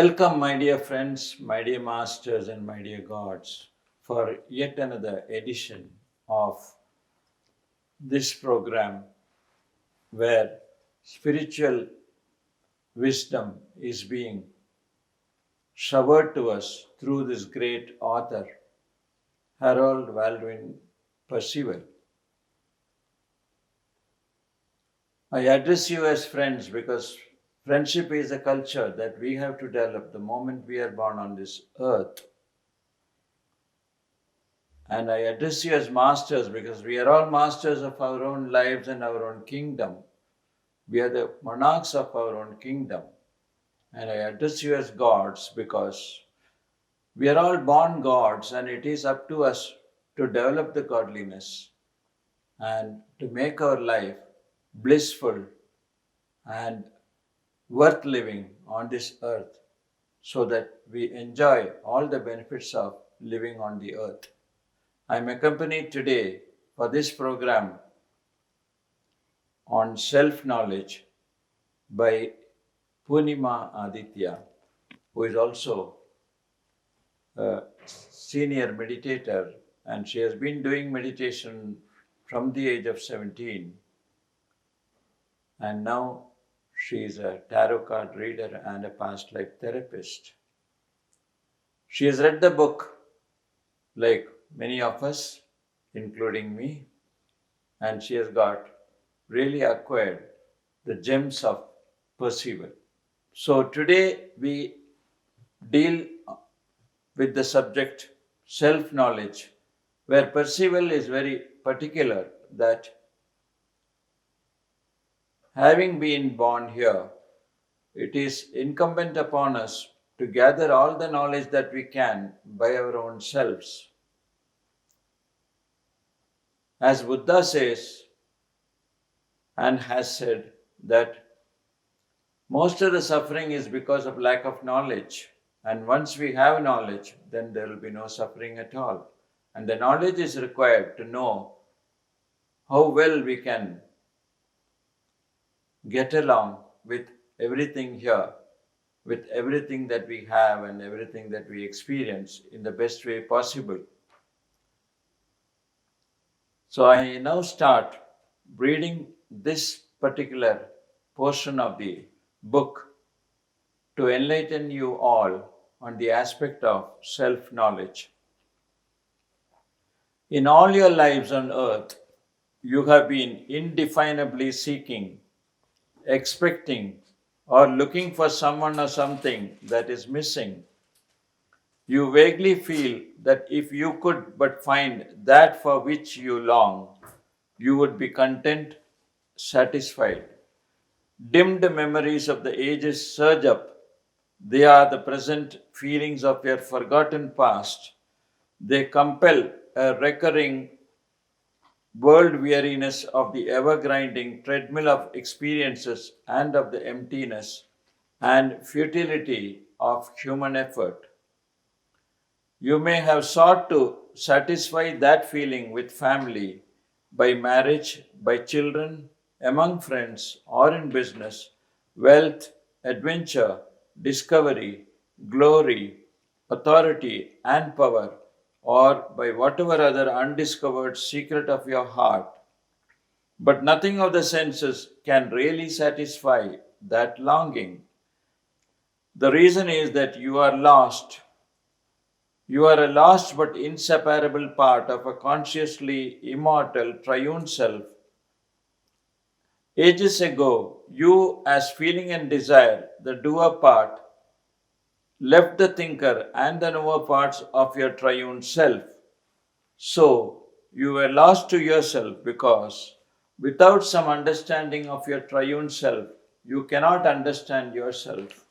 Welcome, my dear friends, my dear masters, and my dear gods, for yet another edition of this program where spiritual wisdom is being showered to us through this great author, Harold Percival. I address you as friends because friendship is a culture that we have to develop the moment we are born on this earth. And I address you as masters because we are all masters of our own lives and our own kingdom. We are the monarchs of our own kingdom. And I address you as gods because we are all born gods, and it is up to us to develop the godliness and to make our life blissful and worth living on this earth so that we enjoy all the benefits of living on the earth. I am accompanied today for this program on self-knowledge by Purnima Aditya, who is also a senior meditator, and she has been doing meditation from the age of 17. And now she is a tarot card reader and a past life therapist. She has read the book like many of us, including me, and she has got really acquired the gems of Percival. So today we deal with the subject self-knowledge, where Percival is very particular that having been born here, it is incumbent upon us to gather all the knowledge that we can by our own selves. As Buddha says and has said that most of the suffering is because of lack of knowledge. And once we have knowledge, then there will be no suffering at all. And the knowledge is required to know how well we can get along with everything here, with everything that we have and everything that we experience in the best way possible. So I now start reading this particular portion of the book to enlighten you all on the aspect of self-knowledge. In all your lives on earth, you have been indefinably seeking, expecting, or looking for someone or something that is missing. You vaguely feel that if you could but find that for which you long, you would be content, satisfied. Dimmed memories of the ages surge up. They are the present feelings of your forgotten past. They compel a recurring world weariness of the ever-grinding treadmill of experiences and of the emptiness and futility of human effort. You may have sought to satisfy that feeling with family, by marriage, by children, among friends, or in business, wealth, adventure, discovery, glory, authority, and power, or by whatever other undiscovered secret of your heart. But nothing of the senses can really satisfy that longing. The reason is that you are lost. You are a lost but inseparable part of a consciously immortal triune self. Ages ago, you, as feeling and desire, the doer part, left the thinker and the knower parts of your triune self. So, you were lost to yourself because without some understanding of your triune self, you cannot understand yourself.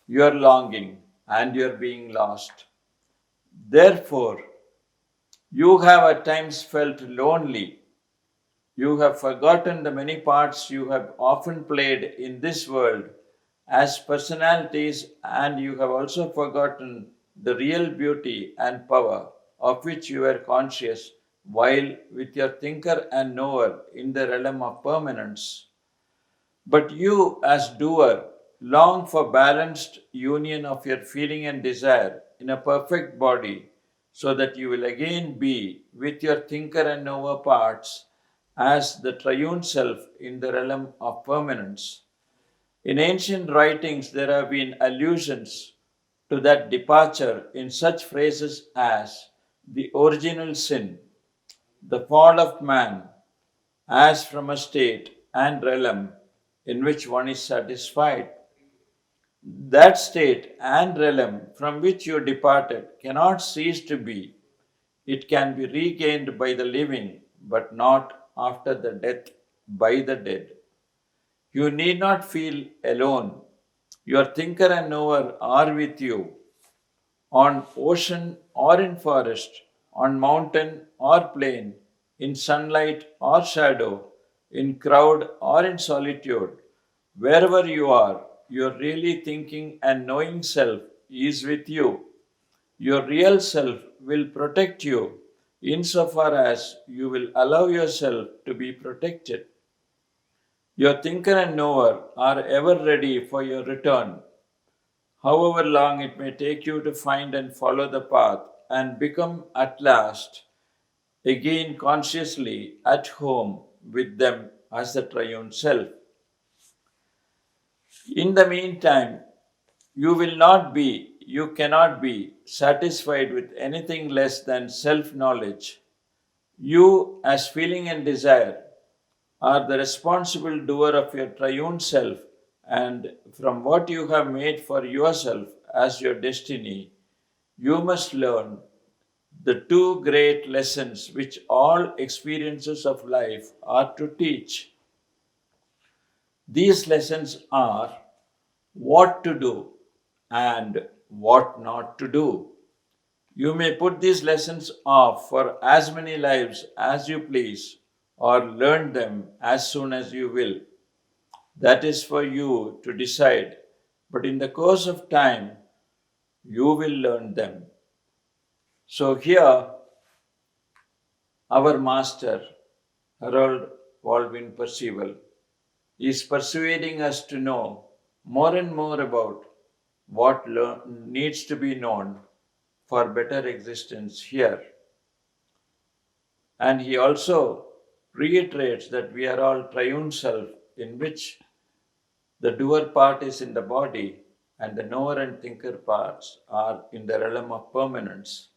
You are longing and you are being lost. Therefore, you have at times felt lonely. You have forgotten the many parts you have often played in this world as personalities, and you have also forgotten the real beauty and power of which you were conscious while with your thinker and knower in the realm of permanence. But you, as doer, long for balanced union of your feeling and desire in a perfect body, so that you will again be with your thinker and knower parts as the triune self in the realm of permanence. In ancient writings, there have been allusions to that departure in such phrases as the original sin, the fall of man, as from a state and realm in which one is satisfied. That state and realm from which you departed cannot cease to be. It can be regained by the living, but not after the death by the dead. You need not feel alone. Your thinker and knower are with you on ocean or in forest, on mountain or plain, in sunlight or shadow, in crowd or in solitude. Wherever you are, your really thinking and knowing self is with you. Your real self will protect you insofar as you will allow yourself to be protected. Your thinker and knower are ever ready for your return, however long it may take you to find and follow the path and become at last again consciously at home with them as the triune self. In the meantime, you cannot be satisfied with anything less than self knowledge. You, as feeling and desire, are the responsible doer of your triune self, and from what you have made for yourself as your destiny, you must learn the two great lessons which all experiences of life are to teach. These lessons are what to do and what not to do. You may put these lessons off for as many lives as you please, or learn them as soon as you will. That is for you to decide. But in the course of time, you will learn them. So here, our master, Harold Percival, is persuading us to know more and more about what needs to be known for better existence here. And he also reiterates that we are all triune self, in which the doer part is in the body and the knower and thinker parts are in the realm of permanence.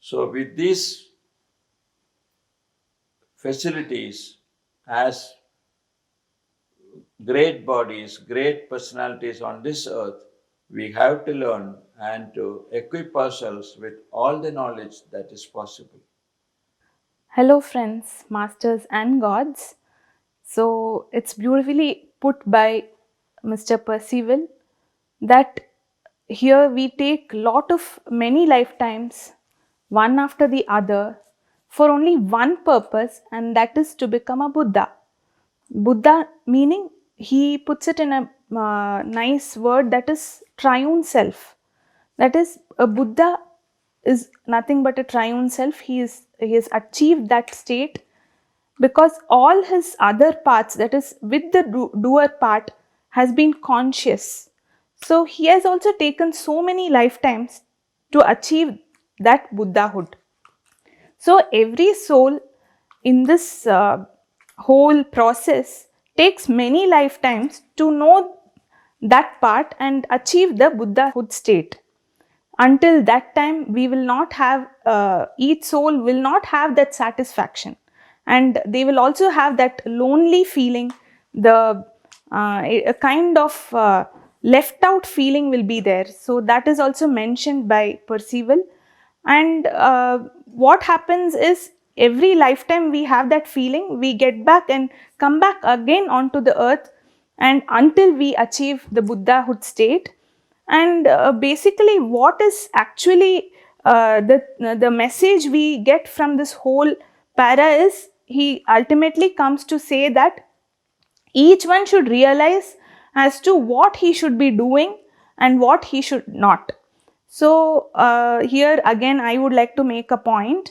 So, with these facilities as great bodies, great personalities on this earth, we have to learn and to equip ourselves with all the knowledge that is possible. Hello, friends, masters, and gods. So, it's beautifully put by Mr. Percival that here we take lot of many lifetimes, one after the other, for only one purpose, and that is to become a Buddha. Buddha meaning, he puts it in a nice word, that is triune self. That is, a Buddha is nothing but a triune self. He has achieved that state because all his other parts, that is with the doer part, has been conscious. So he has also taken so many lifetimes to achieve that Buddhahood. So every soul in this whole process takes many lifetimes to know that part and achieve the Buddhahood state. Until that time, we will not have, each soul will not have that satisfaction, and they will also have that lonely feeling. The a kind of left out feeling will be there. So that is also mentioned by Percival. And what happens is, every lifetime we have that feeling, we get back and come back again onto the earth, and until we achieve the Buddhahood state. And basically what is actually the message we get from this whole para is, he ultimately comes to say that each one should realize as to what he should be doing and what he should not. So here again I would like to make a point.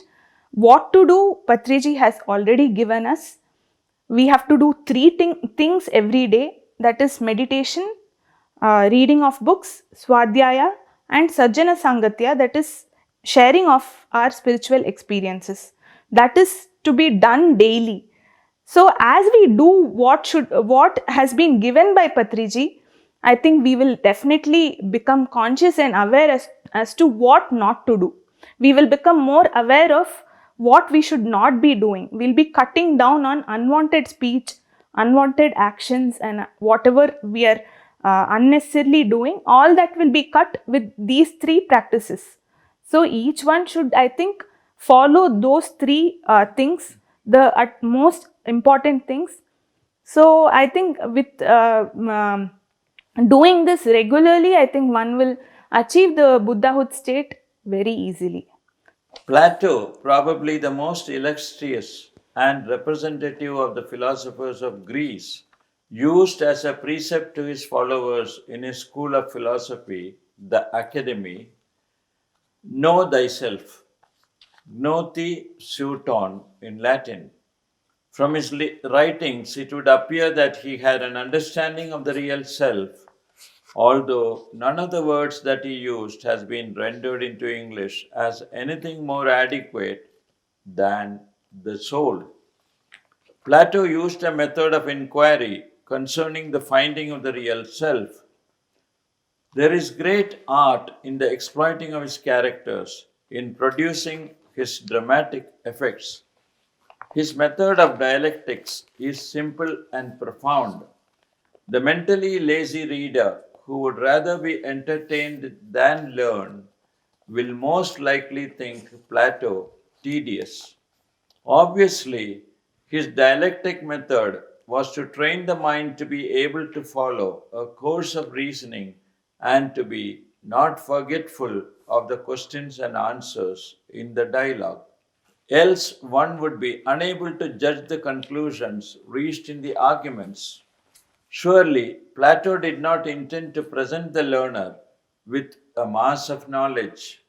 What to do, Patriji has already given us. We have to do three things every day, that is meditation, reading of books, swadhyaya, and sajjana sangatya, that is sharing of our spiritual experiences. That is to be done daily. So as we do what has been given by Patriji, I think we will definitely become conscious and aware as to what not to do. We will become more aware of what we should not be doing. We'll be cutting down on unwanted speech, unwanted actions, and whatever we are unnecessarily doing, all that will be cut with these three practices. So each one should, I think, follow those three things, the most important things. So I think with doing this regularly, I think one will achieve the Buddhahood state very easily. Plato, probably the most illustrious and representative of the philosophers of Greece, used as a precept to his followers in his school of philosophy, the Academy, know thyself, gnoti suton in Latin. From his writings, it would appear that he had an understanding of the real self, although none of the words that he used has been rendered into English as anything more adequate than the soul. Plato used a method of inquiry concerning the finding of the real self. There is great art in the exploiting of his characters, in producing his dramatic effects. His method of dialectics is simple and profound. The mentally lazy reader who would rather be entertained than learn will most likely think Plato tedious. Obviously, his dialectic method was to train the mind to be able to follow a course of reasoning and to be not forgetful of the questions and answers in the dialogue. Else, one would be unable to judge the conclusions reached in the arguments. Surely, Plato did not intend to present the learner with a mass of knowledge.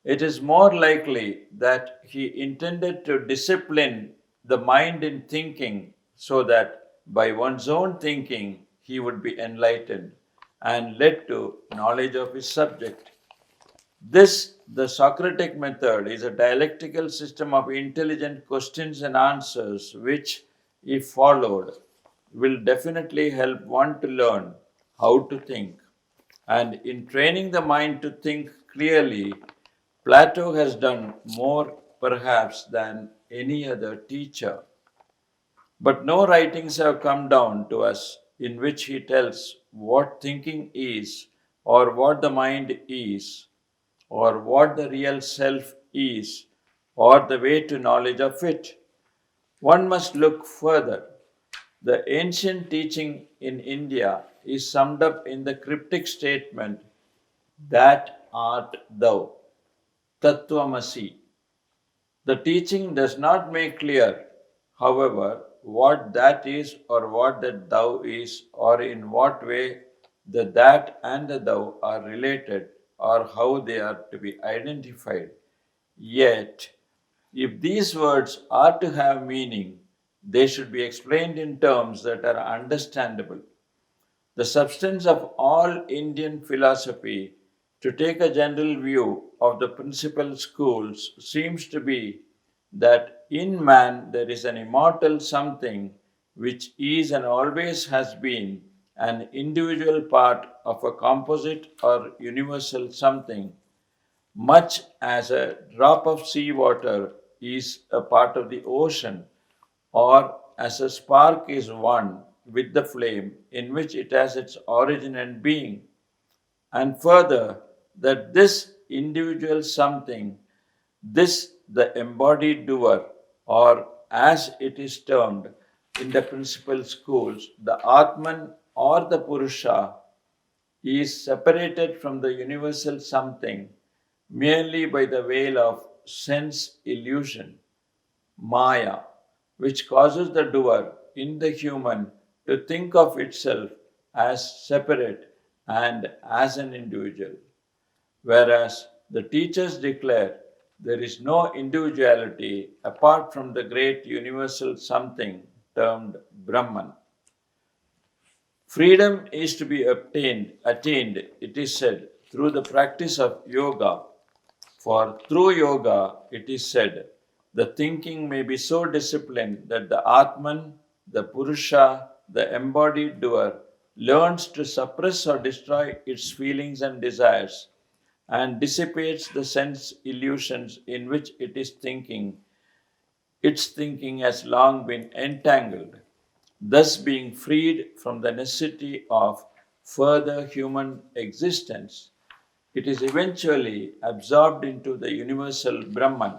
It is more likely that he intended to discipline the mind in thinking so that by one's own thinking he would be enlightened and led to knowledge of his subject. This, the Socratic method, is a dialectical system of intelligent questions and answers which, if followed, will definitely help one to learn how to think. And in training the mind to think clearly, Plato has done more perhaps than any other teacher. But no writings have come down to us in which he tells what thinking is, or what the mind is, or what the real self is, or the way to knowledge of it. One must look further. The ancient teaching in India is summed up in the cryptic statement, that art thou, Tattvamasi. The teaching does not make clear, however, what that is or what that thou is, or in what way the that and the thou are related, or how they are to be identified. Yet, if these words are to have meaning, they should be explained in terms that are understandable. The substance of all Indian philosophy, to take a general view of the principal schools, seems to be that in man there is an immortal something which is and always has been an individual part of a composite or universal something, much as a drop of sea water is a part of the ocean, or as a spark is one with the flame in which it has its origin and being. And further, that this individual something, this the embodied doer, or as it is termed in the principal schools, the Atman or the Purusha, is separated from the universal something merely by the veil of sense illusion, Maya, which causes the doer in the human to think of itself as separate and as an individual, whereas the teachers declare there is no individuality apart from the great universal something termed Brahman. Freedom is to be attained, it is said, through the practice of yoga. For through yoga, it is said, the thinking may be so disciplined that the Atman, the Purusha, the embodied doer, learns to suppress or destroy its feelings and desires and dissipates the sense illusions in which it is thinking. Its thinking has long been entangled, thus being freed from the necessity of further human existence. It is eventually absorbed into the universal Brahman.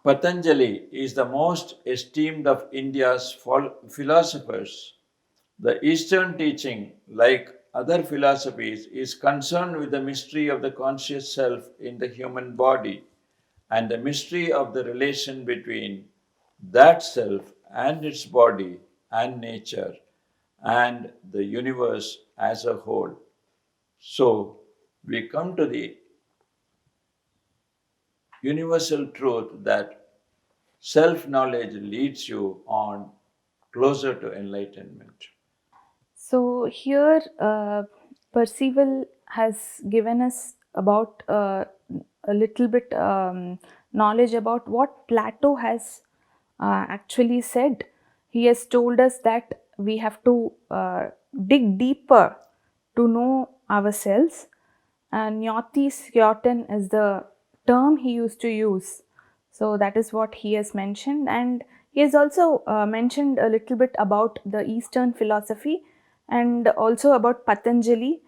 Patanjali is the most esteemed of India's philosophers. The Eastern teaching, like other philosophies, is concerned with the mystery of the conscious self in the human body and the mystery of the relation between that self and its body and nature and the universe as a whole. So, we come to the universal truth that self knowledge leads you on closer to enlightenment. So here, Percival has given us about a little bit knowledge about what Plato has actually said. He has told us that we have to dig deeper to know ourselves. And Nyati Skyoten is the term he used to use. So that is what he has mentioned, and he has also mentioned a little bit about the Eastern philosophy and also about Patanjali.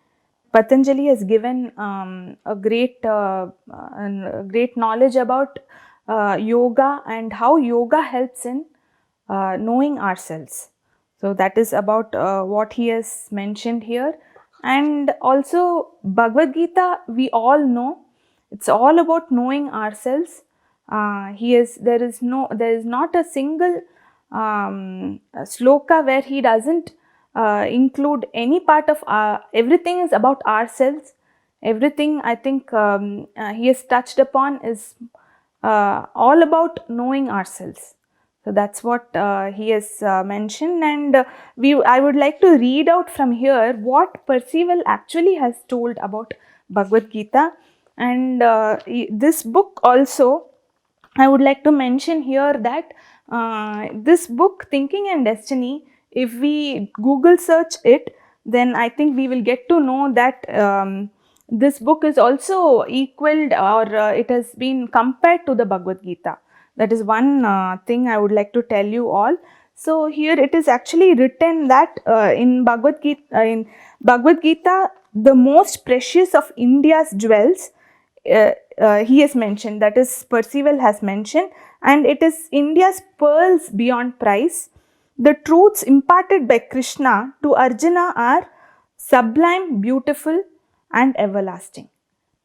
Patanjali has given a great knowledge about yoga and how yoga helps in knowing ourselves. So that is about what he has mentioned here. And also Bhagavad Gita, we all know, it's all about knowing ourselves. There is not a single sloka where he doesn't include any part of everything is about ourselves. Everything I think he has touched upon is all about knowing ourselves. So that's what he has mentioned, and I would like to read out from here what Percival actually has told about Bhagavad Gita. And this book also, I would like to mention here that this book, Thinking and Destiny, if we Google search it, then I think we will get to know that this book is also equaled, or it has been compared to the Bhagavad Gita. That is one thing I would like to tell you all. So here it is actually written that in Bhagavad Gita, the most precious of India's jewels, he has mentioned, that is Percival has mentioned, and it is India's pearls beyond price. The truths imparted by Krishna to Arjuna are sublime, beautiful, and everlasting.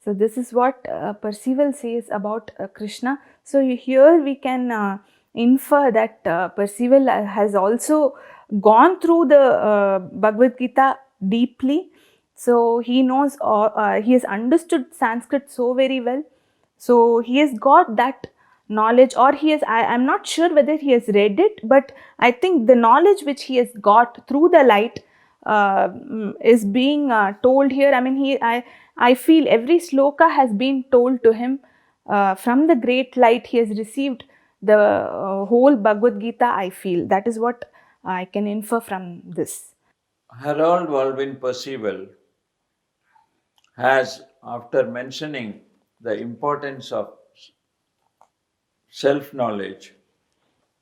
So this is what Percival says about Krishna. So here we can infer that Percival has also gone through the Bhagavad Gita deeply. So he knows, he has understood Sanskrit so very well. So he has got that knowledge, or I'm not sure whether he has read it, but I think the knowledge which he has got through the light is being told here. I mean, I feel every sloka has been told to him from the great light. He has received the whole Bhagavad Gita, I feel. That is what I can infer from this. Harold Percival has, after mentioning the importance of self knowledge,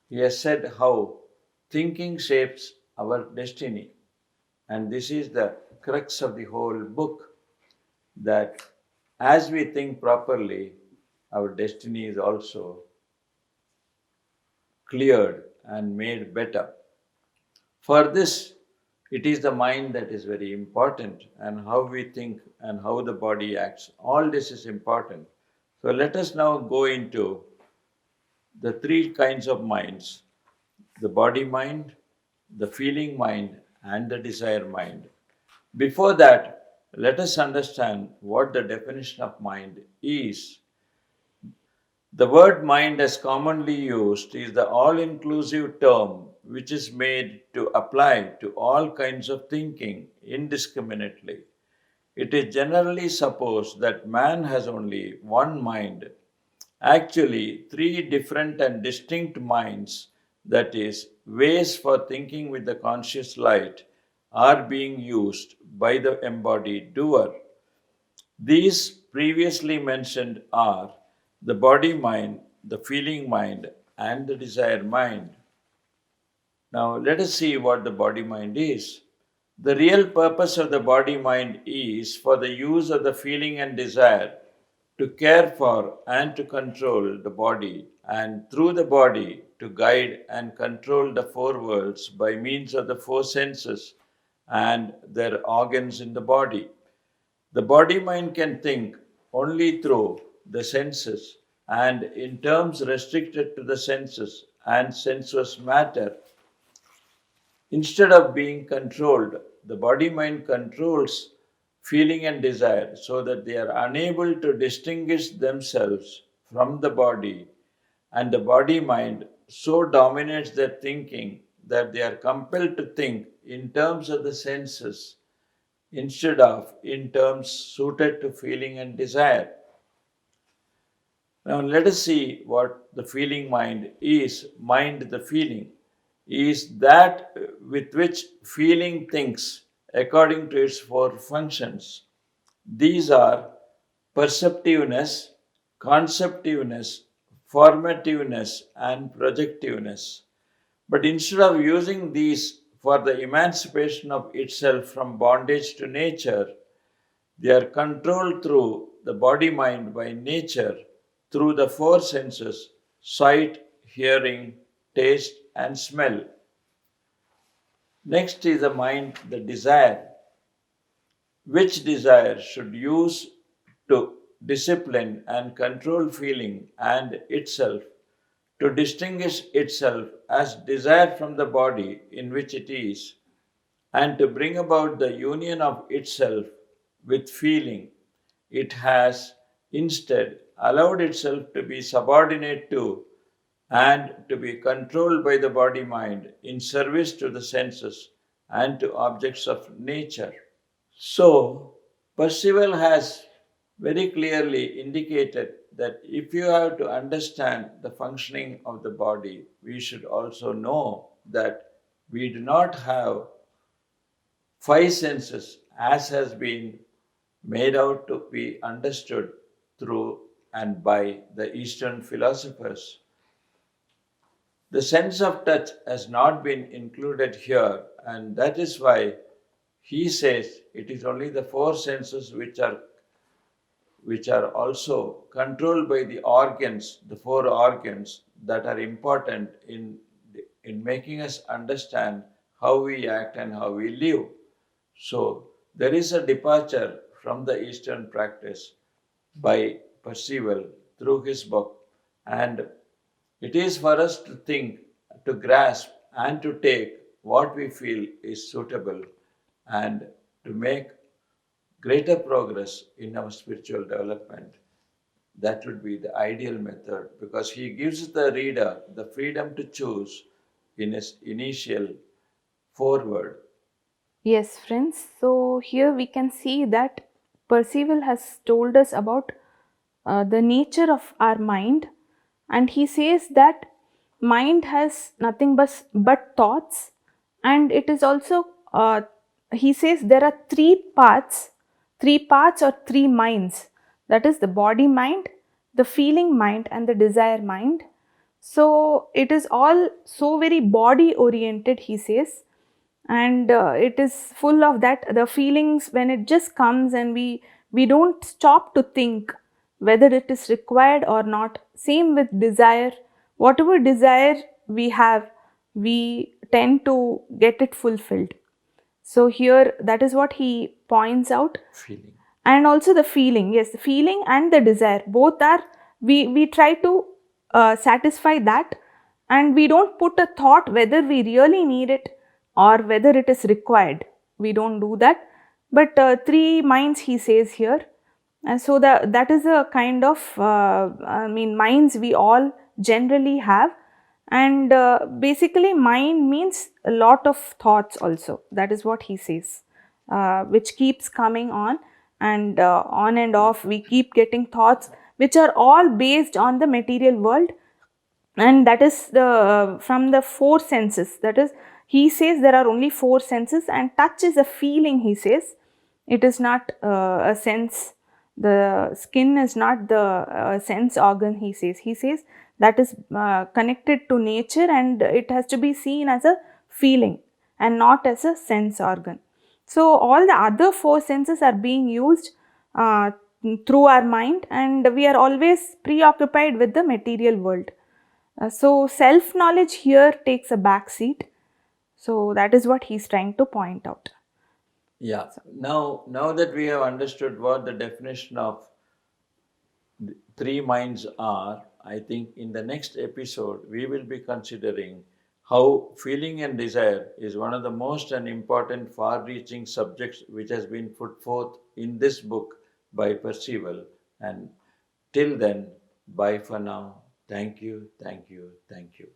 he has said how thinking shapes our destiny. And this is the crux of the whole book, that as we think properly, our destiny is also cleared and made better. For this, it is the mind that is very important, and how we think and how the body acts. All this is important. So let us now go into the three kinds of minds: the body mind, the feeling mind, and the desire mind. Before that, let us understand what the definition of mind is. The word mind, as commonly used, is the all inclusive term which is made to apply to all kinds of thinking indiscriminately. It is generally supposed that man has only one mind. Actually, three different and distinct minds, that is, ways for thinking with the conscious light, are being used by the embodied doer. These previously mentioned are the body mind, the feeling mind, and the desire mind. Now, let us see what the body mind is. The real purpose of the body mind is for the use of the feeling and desire to care for and to control the body, and through the body to guide and control the four worlds by means of the four senses and their organs in the body. The body mind can think only through the senses and in terms restricted to the senses and sensuous matter. Instead of being controlled, the body mind controls feeling and desire so that they are unable to distinguish themselves from the body, and the body mind so dominates their thinking that they are compelled to think in terms of the senses instead of in terms suited to feeling and desire. Now, let us see what the feeling mind is. Mind, the feeling, is that with which feeling thinks according to its four functions. These are perceptiveness, conceptiveness, formativeness, and projectiveness. But instead of using these for the emancipation of itself from bondage to nature, they are controlled through the body mind by nature through the four senses: sight, hearing, taste, and smell. Next is the mind, the desire, which desire should use to discipline and control feeling and itself, to distinguish itself as desire from the body in which it is, and to bring about the union of itself with feeling. It has instead allowed itself to be subordinate to and to be controlled by the body mind in service to the senses and to objects of nature. So, Percival has very clearly indicated that if you have to understand the functioning of the body, we should also know that we do not have five senses as has been made out to be understood through and by the Eastern philosophers. The sense of touch has not been included here, and that is why he says it is only the four senses which are also controlled by the organs, the four organs that are important in making us understand how we act and how we live. So there is a departure from the Eastern practice by Percival through his book, and it is for us to think, to grasp, and to take what we feel is suitable and to make greater progress in our spiritual development. That would be the ideal method because he gives the reader the freedom to choose in his initial foreword. Yes, friends. So here we can see that Percival has told us about the nature of our mind, and he says that mind has nothing but thoughts, and it is also he says there are three parts or three minds, that is the body mind, the feeling mind, and the desire mind. So it is all so very body oriented, he says, and it is full of that the feelings when it just comes, and we don't stop to think whether it is required or not. Same with desire. Whatever desire we have, we tend to get it fulfilled. So here that is what he points out. Feeling. And also the feeling, yes, the feeling and the desire, both are, we try to satisfy that, and we don't put a thought whether we really need it or whether it is required. We don't do that. But three minds he says here, and so that is a kind of minds we all generally have, And basically, mind means a lot of thoughts also. That is what he says, which keeps coming on and off. We keep getting thoughts which are all based on the material world, and that is the from the four senses. That is, he says there are only four senses, and touch is a feeling, he says. It is not a sense. The skin is not the sense organ, he says that is connected to nature, and it has to be seen as a feeling and not as a sense organ. So all the other four senses are being used uh, through our mind, and we are always preoccupied with the material world. So self knowledge here takes a back seat. So that is what he's trying to point out. Yeah. Now that we have understood what the definition of three minds are, I think in the next episode we will be considering how feeling and desire is one of the most and important far reaching subjects which has been put forth in this book by Percival. And till then, bye for now. Thank you, thank you, thank you.